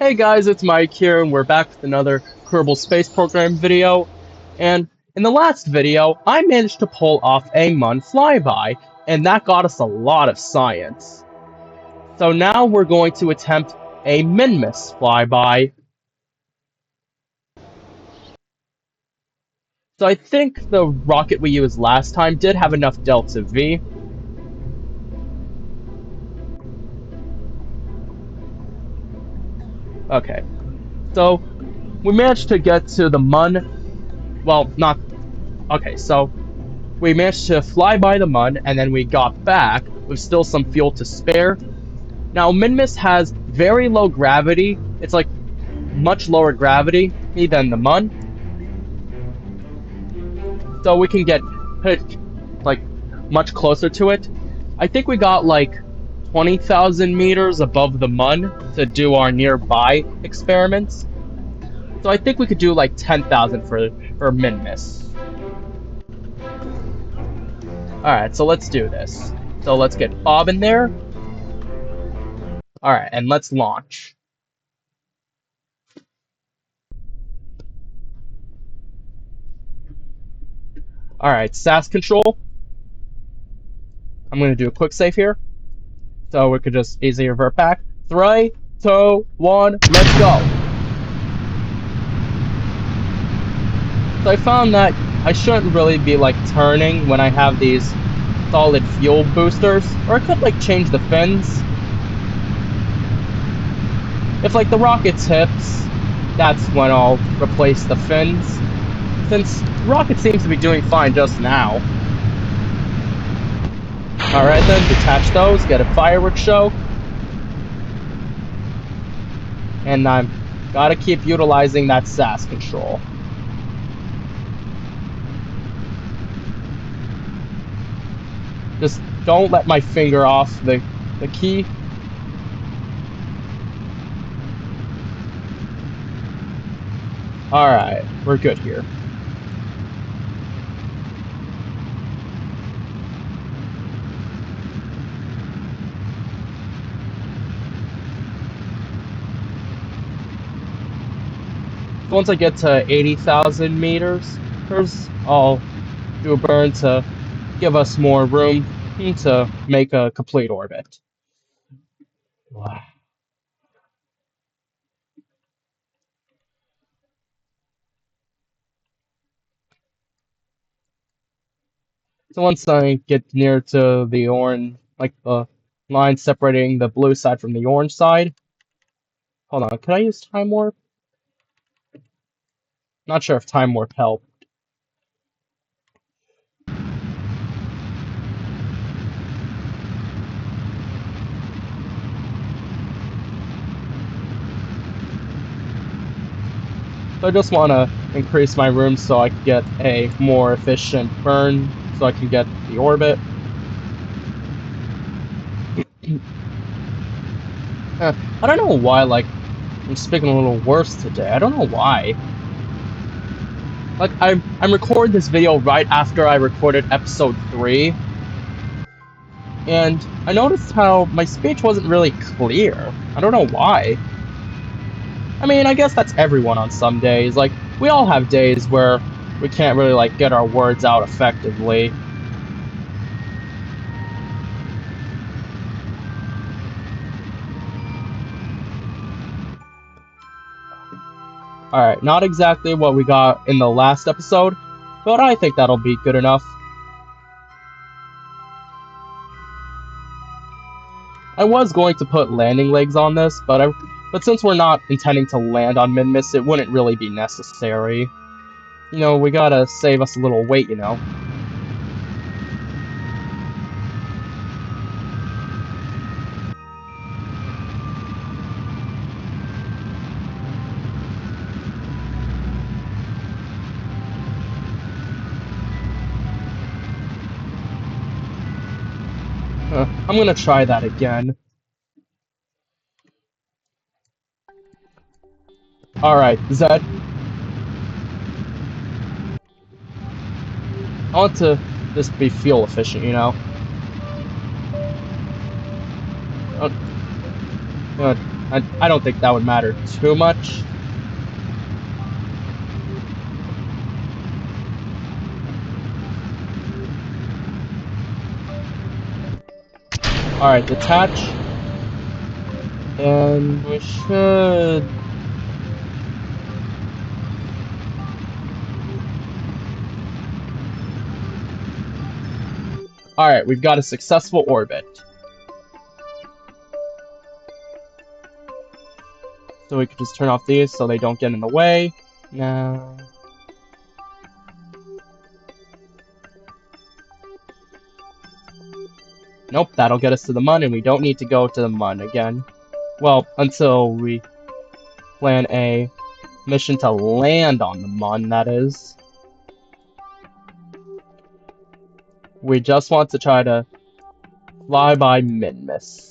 Hey guys, it's Mike here, and we're back with another Kerbal Space Program video. And in the last video, I managed to pull off a Minmus Flyby, and that got us a lot of science. So now we're going to attempt a Minmus Flyby. So I think the rocket we used last time did have enough delta V. Okay, so we managed to get to the Mun. Well, not. Okay, so we managed to fly by the Mun, and then we got back with still some fuel to spare. Now, Minmus has very low gravity. It's like much lower gravity than the Mun. So we can get like much closer to it. I think we got like 20,000 meters above the Mun to do our nearby experiments. So I think we could do like 10,000 for Minmus. Alright, so let's do this. So let's get Bob in there. Alright, and let's launch. Alright, SAS control. I'm going to do a quick save here. So we could just easily revert back. 3, 2, 1, let's go! So I found that I shouldn't really be like turning when I have these solid fuel boosters. Or I could like change the fins. If like the rocket tips, that's when I'll replace the fins. Since the rocket seems to be doing fine just now. Alright then, detach those, get a fireworks show. And I'm gotta keep utilizing that SAS control. Just don't let my finger off the key. Alright, we're good here. So once I get to 80,000 meters, I'll do a burn to give us more room to make a complete orbit. Wow. So once I get near to the orange, like the line separating the blue side from the orange side. Hold on, can I use Time Warp? Not sure if Time Warp helped. So I just want to increase my room so I can get a more efficient burn, so I can get the orbit. I don't know why, like, I'm speaking a little worse today. I don't know why. Like, I'm recording this video right after I recorded episode 3, and I noticed how my speech wasn't really clear. I don't know why. I mean, I guess that's everyone on some days. Like, we all have days where we can't really, like, get our words out effectively. Alright, not exactly what we got in the last episode, but I think that'll be good enough. I was going to put landing legs on this, but since we're not intending to land on Minmus, it wouldn't really be necessary. You know, we gotta save us a little weight, you know. I'm gonna try that again. Alright, Zed. I want to just be fuel efficient, you know. Uh, good. I don't think that would matter too much. Alright, detach. And we should... Alright, we've got a successful orbit. So we could just turn off these so they don't get in the way. No. Nope, that'll get us to the Mun, and we don't need to go to the Mun again. Well, until we plan a mission to land on the Mun, that is. We just want to try to fly by Minmus.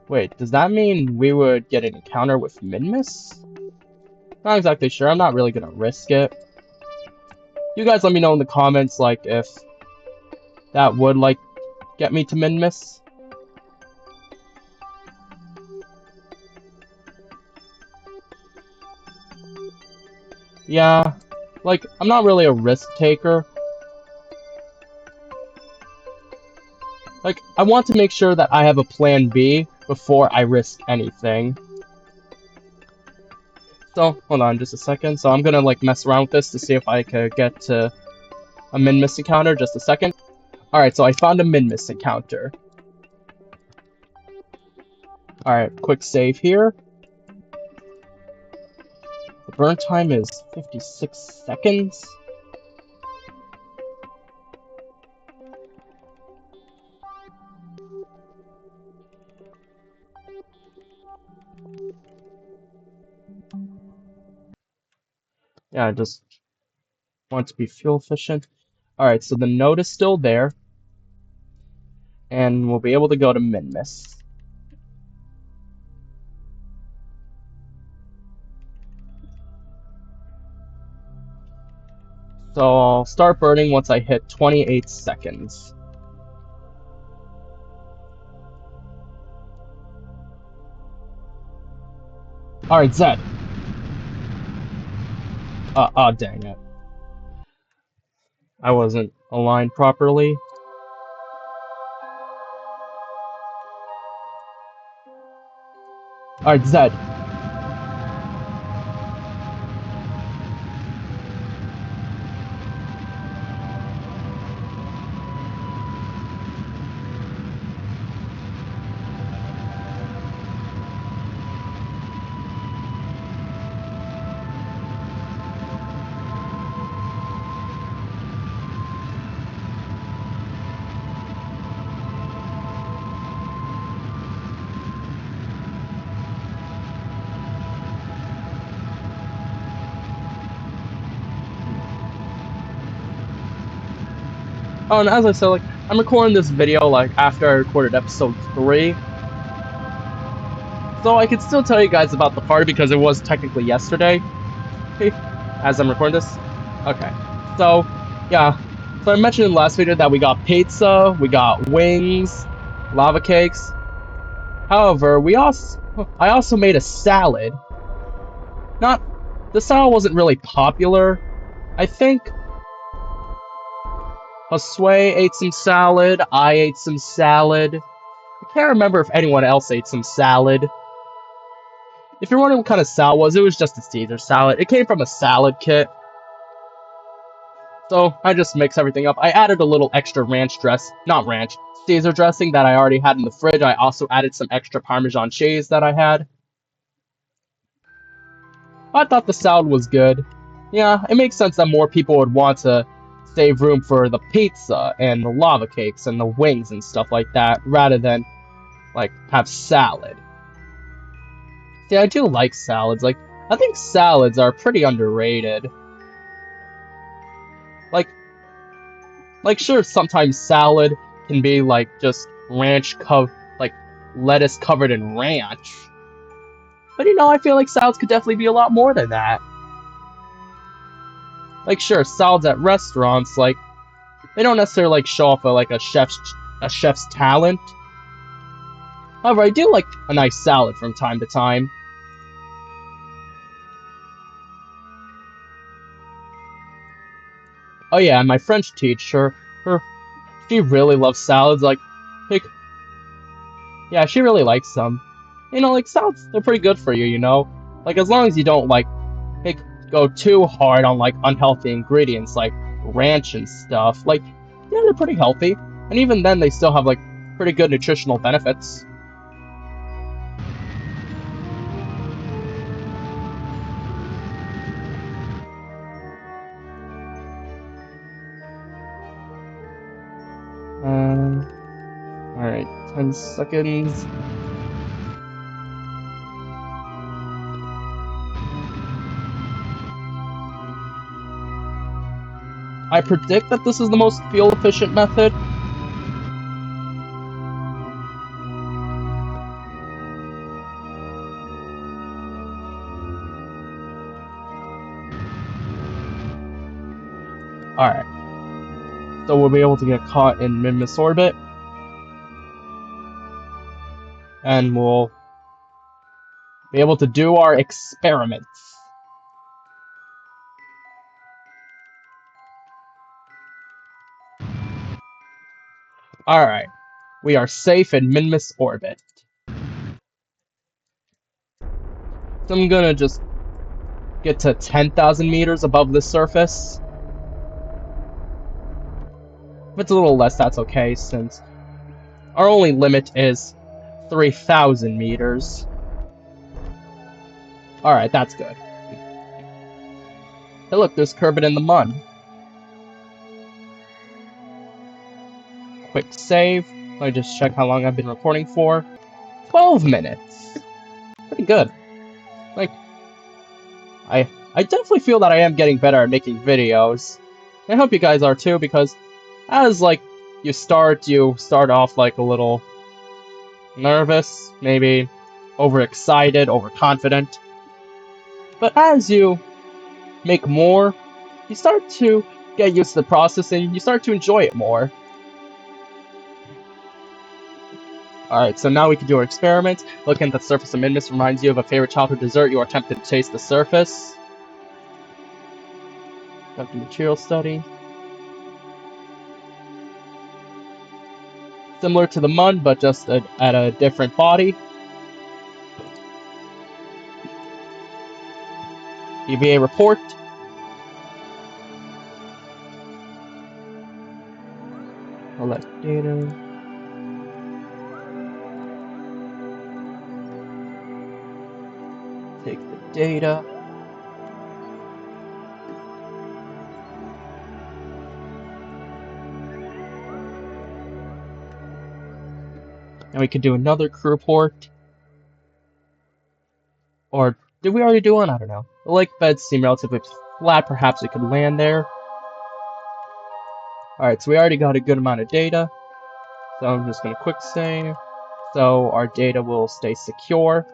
Wait, does that mean we would get an encounter with Minmus? Not exactly sure. I'm not really gonna risk it. You guys let me know in the comments, like, if that would, like, get me to Minmus. Yeah, like, I'm not really a risk taker. Like, I want to make sure that I have a plan B before I risk anything. So, hold on just a second. So I'm gonna, like, mess around with this to see if I could get to a Minmus encounter. Just a second. Alright, so I found a Minmus encounter. Alright, quick save here. The burn time is 56 seconds. Yeah, I just want to be fuel efficient. Alright, so the node is still there. And we'll be able to go to Minmus. So I'll start burning once I hit 28 seconds. Alright, Zed. Dang it. I wasn't aligned properly. Alright, Zed. Oh, and as I said, like, I'm recording this video, like, after I recorded episode 3. So I could still tell you guys about the party because it was technically yesterday. As I'm recording this. Okay. So, yeah. So I mentioned in the last video that we got pizza, we got wings, lava cakes. However, I also made a salad. The salad wasn't really popular. I think Josue ate some salad, I ate some salad. I can't remember if anyone else ate some salad. If you're wondering what kind of salad it was just a Caesar salad. It came from a salad kit. So I just mix everything up. I added a little extra Caesar dressing that I already had in the fridge. I also added some extra Parmesan cheese that I had. I thought the salad was good. Yeah, it makes sense that more people would want to save room for the pizza and the lava cakes and the wings and stuff like that, rather than, like, have salad. See, I do like salads. Like, I think salads are pretty underrated. Like, sure, sometimes salad can be, like, just lettuce covered in ranch. But, I feel like salads could definitely be a lot more than that. Like, sure, salads at restaurants, like, they don't necessarily like show off a chef's talent. However, I do like a nice salad from time to time. Oh yeah, and my French teacher, she really loves salads. Like, yeah, she really likes them. You know, like salads, they're pretty good for you. You know, like as long as you don't like go too hard on like unhealthy ingredients like ranch and stuff. Like, yeah, they're pretty healthy, and even then, they still have like pretty good nutritional benefits. Um, all right, 10 seconds. I predict that this is the most fuel efficient method. All right, so we'll be able to get caught in Minmus orbit, and we'll be able to do our experiments. All right, we are safe in Minmus orbit. So I'm gonna just get to 10,000 meters above the surface. If it's a little less, that's okay, since our only limit is 3,000 meters. Alright, that's good. Hey look, there's Kerbal in the Mun. Quick save. Let me just check how long I've been recording for. 12 minutes. Pretty good. Like, I definitely feel that I am getting better at making videos. I hope you guys are too, because as, like, you start off, like, a little nervous, maybe overexcited, overconfident. But as you make more, you start to get used to the process and you start to enjoy it more. Alright, so now we can do our experiment. Looking at the surface of Minmus reminds you of a favorite childhood dessert you are tempted to taste the surface. Got the material study. Similar to the Mun, but just at a different body. EVA report. Collect data. Take the data. And we could do another crew report. Or did we already do one? I don't know. The lake beds seem relatively flat. Perhaps we could land there. Alright, so we already got a good amount of data. So I'm just going to quick save. So our data will stay secure.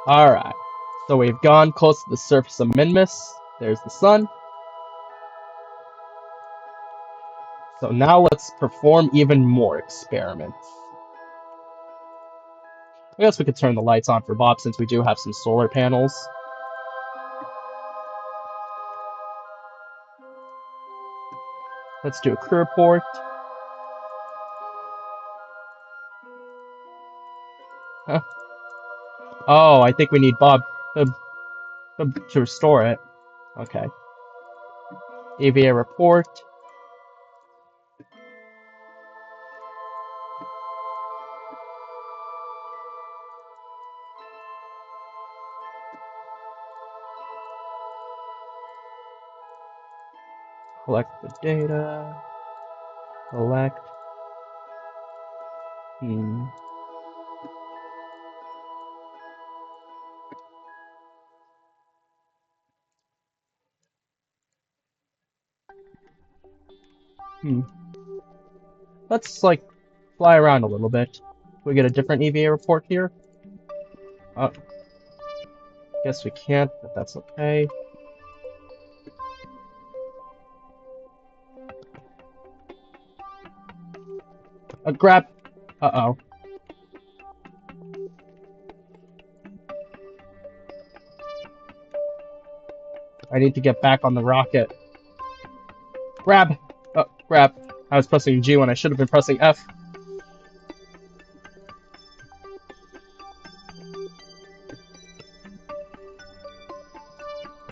Alright, so we've gone close to the surface of Minmus. There's the sun. So now let's perform even more experiments. I guess we could turn the lights on for Bob since we do have some solar panels. Let's do a crew report. Huh? Oh, I think we need Bob to restore it. Okay. EVA report. Collect the data. Collect. Let's, like, fly around a little bit. We get a different EVA report here? Guess we can't, but that's okay. Grab... Uh-oh. I need to get back on the rocket. Grab! Oh, grab. I was pressing G when I should have been pressing F.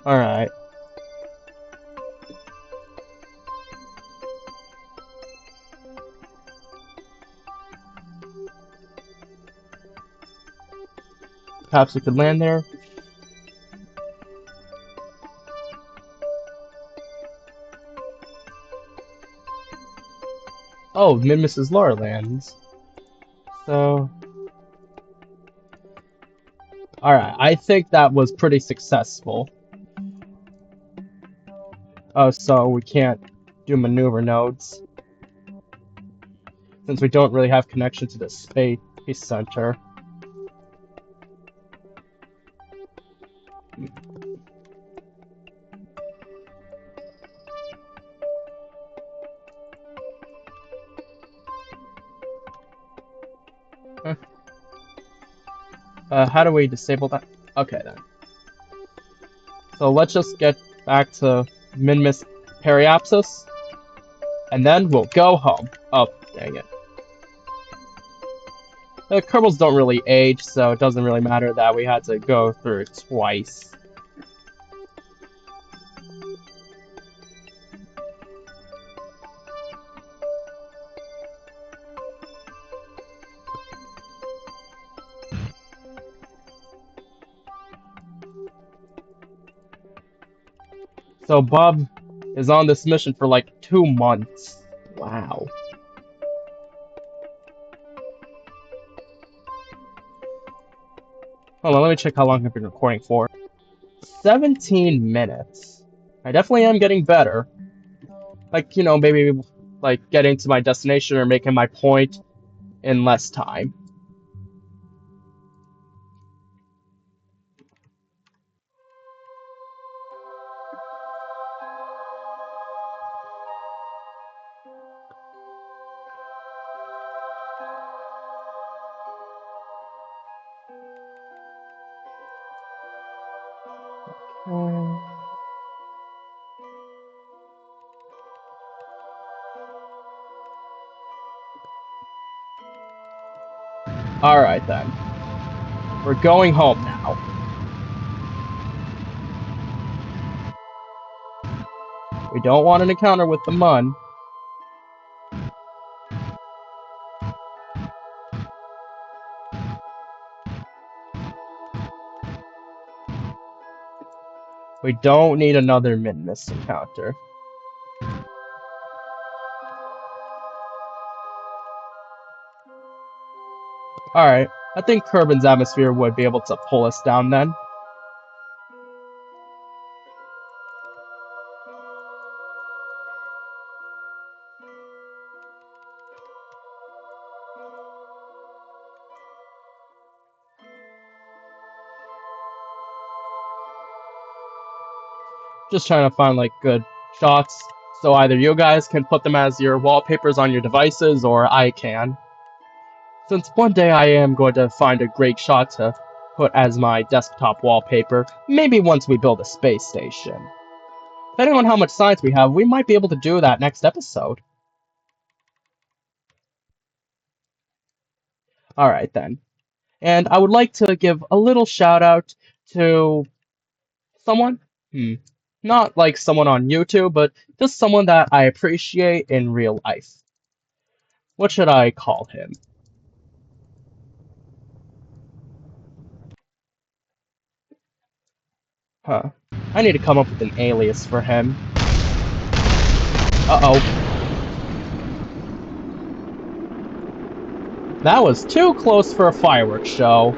Alright. Perhaps we could land there. Oh, Minmus's Laura lands. So... Alright, I think that was pretty successful. Oh, so we can't do maneuver nodes. Since we don't really have connection to the space center. How do we disable that? Okay, then. So let's just get back to Minmus Periapsis, and then we'll go home. Oh, dang it. The Kerbals don't really age, so it doesn't really matter that we had to go through it twice. So Bob is on this mission for like 2 months. Wow. Hold on, let me check how long I've been recording for. 17 minutes. I definitely am getting better. Like, you know, maybe like getting to my destination or making my point in less time. Alright then. We're going home now. We don't want an encounter with the Mun. We don't need another Minmus encounter. Alright, I think Kerbin's atmosphere would be able to pull us down then. Just trying to find like good shots, so either you guys can put them as your wallpapers on your devices, or I can. Since one day I am going to find a great shot to put as my desktop wallpaper, maybe once we build a space station. Depending on how much science we have, we might be able to do that next episode. Alright then. And I would like to give a little shout out to someone? Not like someone on YouTube, but just someone that I appreciate in real life. What should I call him? Huh. I need to come up with an alias for him. Uh-oh. That was too close for a fireworks show.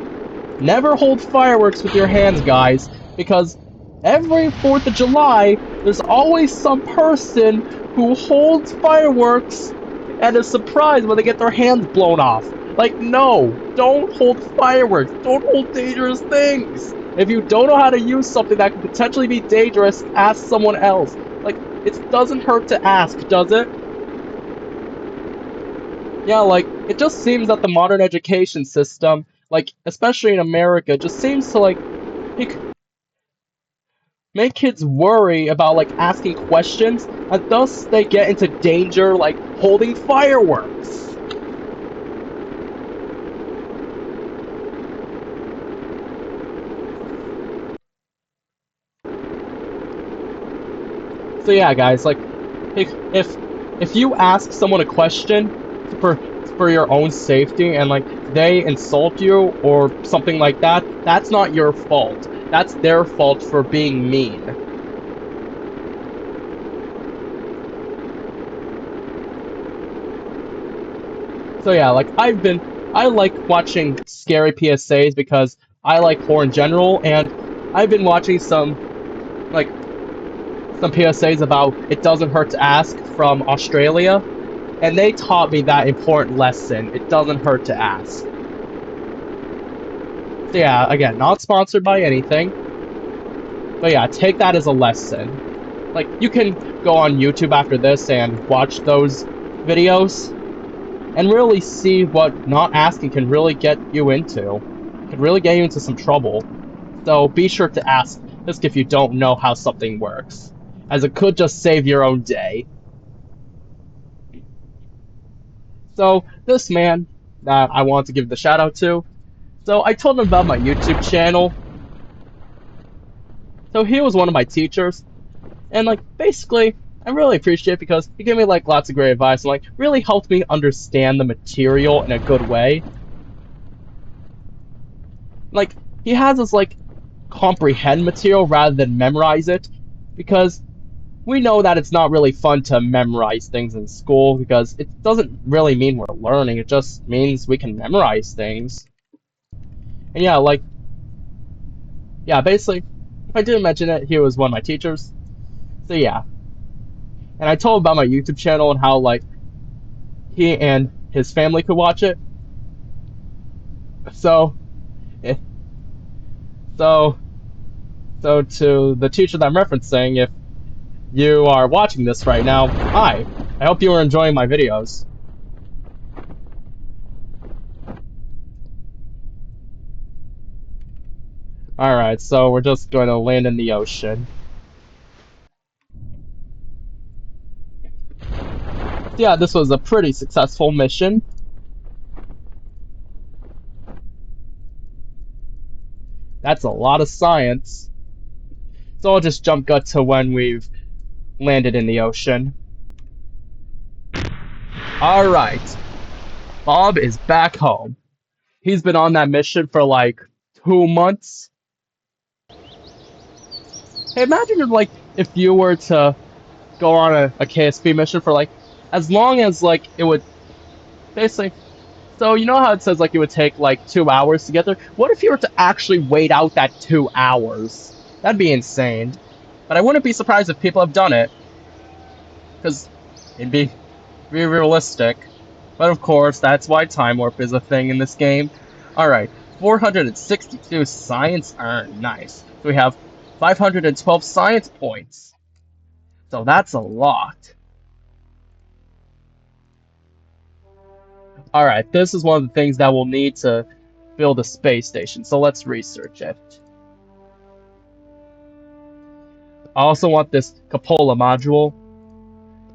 Never hold fireworks with your hands, guys, because every 4th of July, there's always some person who holds fireworks and is surprised when they get their hands blown off. Like, no, don't hold fireworks. Don't hold dangerous things. If you don't know how to use something that could potentially be dangerous, ask someone else. Like, it doesn't hurt to ask, does it? Yeah, like, it just seems that the modern education system, like, especially in America, just seems to, like, make, make kids worry about, like, asking questions, and thus they get into danger, like, holding fireworks. So yeah, guys, like, if if you ask someone a question for for your own safety and like they insult you or something like that, that's not your fault. That's their fault for being mean. So yeah, like I like watching scary PSAs because I like horror in general, and I've been watching like some PSAs about it doesn't hurt to ask from Australia, and they taught me that important lesson. It doesn't hurt to ask. So yeah, again, not sponsored by anything, but yeah, take that as a lesson. Like you can go on YouTube after this and watch those videos and really see what not asking can really get you into. Could really get you into some trouble. So be sure to ask just if you don't know how something works, as it could just save your own day. So this man that I want to give the shout out to, so I told him about my YouTube channel. So he was one of my teachers, and like basically I really appreciate it because he gave me like lots of great advice and like really helped me understand the material in a good way. Like he has us like comprehend material rather than memorize it because we know that it's not really fun to memorize things in school because it doesn't really mean we're learning, it just means we can memorize things. And yeah, like yeah, basically if I didn't mention it, he was one of my teachers. So yeah. And I told him about my YouTube channel and how like he and his family could watch it. So eh, so so to the teacher that I'm referencing, if you are watching this right now, hi. I hope you are enjoying my videos. Alright, so we're just going to land in the ocean. Yeah, this was a pretty successful mission. That's a lot of science. So I'll just jump cut to when we've landed in the ocean. Alright, Bob is back home. He's been on that mission for like 2 months. Hey, imagine if you were to go on a KSP mission for like as long as like it would basically. So you know how it says like it would take like 2 hours to get there? What if you were to actually wait out that 2 hours? That'd be insane. But I wouldn't be surprised if people have done it, because it'd be realistic. But of course, that's why time warp is a thing in this game. Alright, 462 science earned. Nice. So we have 512 science points. So that's a lot. Alright, this is one of the things that we'll need to build a space station, so let's research it. I also want this cupola module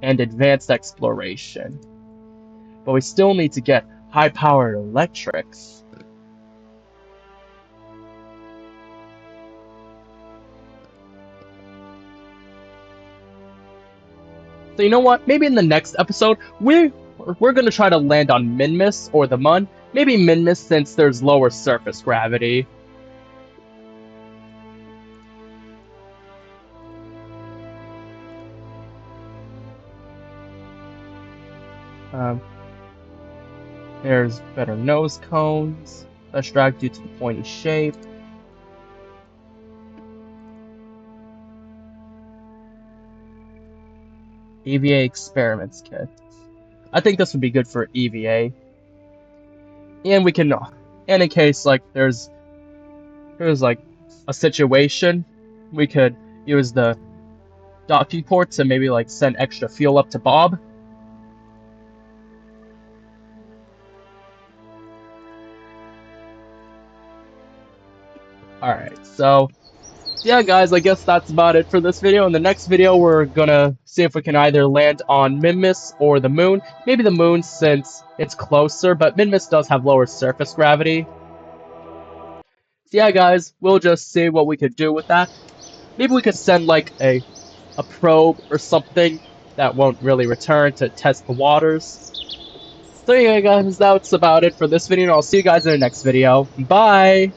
and advanced exploration. But we still need to get high-powered electrics. So you know what? Maybe in the next episode, we're gonna try to land on Minmus or the Mun. Maybe Minmus since there's lower surface gravity. Um, there's better nose cones. Let's drag due to the pointy shape. EVA experiments kit. I think this would be good for EVA. And we can, and in case like there's like a situation, we could use the docking port to maybe like send extra fuel up to Bob. Alright, so yeah guys, I guess that's about it for this video. In the next video, we're gonna see if we can either land on Minmus or the moon. Maybe the moon since it's closer, but Minmus does have lower surface gravity. So yeah guys, we'll just see what we could do with that. Maybe we could send like a probe or something that won't really return to test the waters. So yeah guys, that's about it for this video, and I'll see you guys in the next video. Bye!